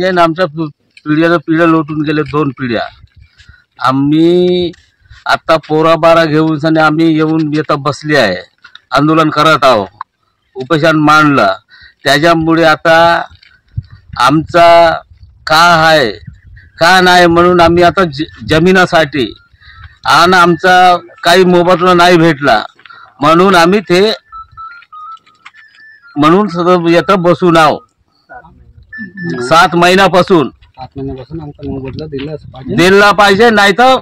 पाहिजे आणि आमच्या पिढ्यानं पिढ्या लोटून गेले 2 पिढ्या। आम्ही आता पोरा बारा घेऊन आम्ही येऊन येता बसले आहे, आंदोलन करत आहोत, उपोषण मांडलं। त्याच्यामुळे आता आमचा का आहे का नाही म्हणून आम्ही आता जमिनासाठी आणि आमचा काही मोबदला नाही भेटला म्हणून आम्ही ते म्हणून येतं बसून आहो। 7 महिन्यापासून आमचा मोबदला दिला पाहिजे, नाही तर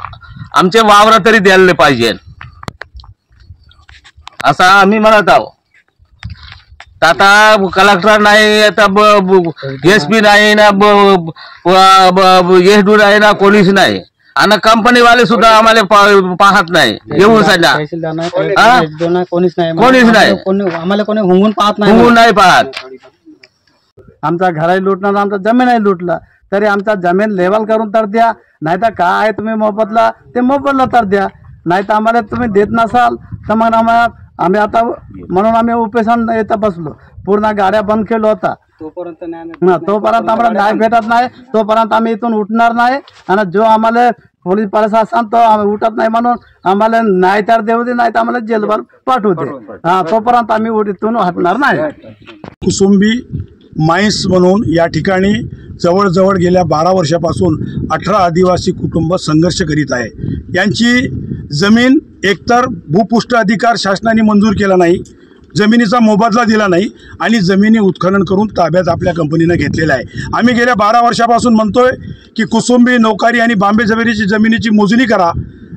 आमचे वावर तरी द्यायला पाहिजे असं आम्ही म्हणत आहोत। आता कलेक्टर नाही, आता एसपी नाही ना, एसडू नाही ना, कोणीच नाही आणि कंपनीवाले सुद्धा आम्हाला पाहत नाही येऊन सध्या कोणीच नाही आम्हाला कोणी हुंगून नाही पाहत। आमचा घराही लुटणार, आमचा जमीनही लुटला, तरी आमचा जमीन लेवल करून तर द्या, नाही तर काय आहे तुम्ही मोबदला ते मोबदला तर द्या, नाही तर आम्हाला तुम्ही देत नसाल तर मग आम्ही आता म्हणून आम्ही उपोषण येता बसलो। पूर्ण गाड्या बंद केलो होता, तोपर्यंत आम्हाला न्याय भेटत नाही तोपर्यंत आम्ही इथून उठणार नाही। आणि जो आम्हाला पोलीस प्रशासन तो आम्ही उठत नाही म्हणून आम्हाला न्याय तर देऊ दे, नाही तर आम्हाला जेलवर पाठवू दे, तोपर्यंत आम्ही इथून हटणार नाही। कुसुंबी माईन्स म्हणून या ठिकाणी जवळजवळ गेल्या 12 वर्षापासून 18 आदिवासी कुटुंब संघर्ष करीत आहे। यांची जमीन एकतर भूपृष्ठ अधिकार शासनाने मंजूर केला नाही, जमिनीचा मोबदला दिला नाही आणि जमिनी उत्खनन करून ताब्यात आपल्या कंपनीने घेतलेला आहे। आम्ही गेल्या 12 वर्षापासून म्हणतोय की कुसुंबी, नौकारी आणि बांबे जमिनीची मोजणी करा।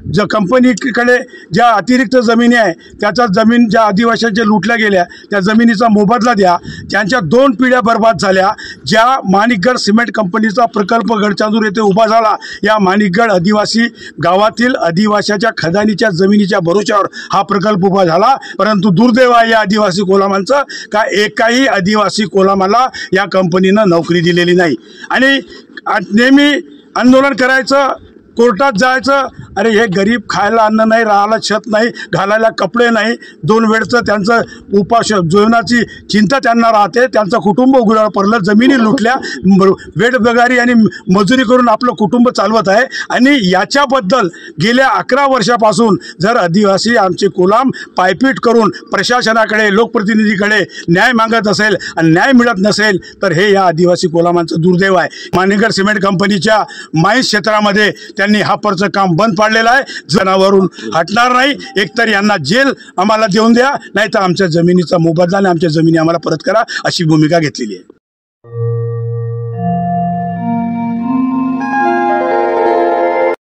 ज्या कंपनीकडे ज्या अतिरिक्त जमिनी आहे त्याचा जमीन ज्या आदिवासींच्या लुटल्या गेल्या त्या जमिनीचा मोबदला द्या। त्यांच्या 2 पिढ्या बर्बाद झाल्या। ज्या माणिकगड सिमेंट कंपनीचा प्रकल्प गडचांदूर येथे उभा झाला, या माणिकगड आदिवासी गावातील आदिवासीच्या खदानीच्या जमिनीच्या भरोश्यावर हा प्रकल्प उभा झाला, परंतु दुर्दैव आहे या आदिवासी कोलामांचं का एकाही आदिवासी कोलामाला या कंपनीनं नोकरी दिलेली नाही। आणि नेहमी आंदोलन करायचं, कोर्टात जायचं, अरे हे गरीब खायला अन्न नाही, राहायला छत नाही, घालायला कपडे नाही, 2 वेळचं त्यांचं जेवणाची चिंता त्यांना राहते, त्यांचं कुटुंब उघड्यावर पडलं, जमिनी लुटल्या, वेठबिगारी आणि मजुरी करून आपलं कुटुंब चालवत आहे। आणि याच्याबद्दल गेल्या 11 वर्षापासून जर आदिवासी आमचे कोलाम पायपीट करून प्रशासनाकडे, लोकप्रतिनिधीकडे न्याय मागत असेल आणि न्याय मिळत नसेल तर हे या आदिवासी कोलामांचं दुर्दैव आहे। माणिकगड सिमेंट कंपनीच्या माईन्स क्षेत्रामध्ये त्यांनी हापरचं काम बंद पाडलेलं आहे। जनावरून हटणार नाही, एकतर यांना जेल आम्हाला देऊन द्या, नाही तर आमच्या जमिनीचा मोबदला आणि आमच्या जमिनी आम्हाला परत करा, अशी भूमिका घेतलेली आहे।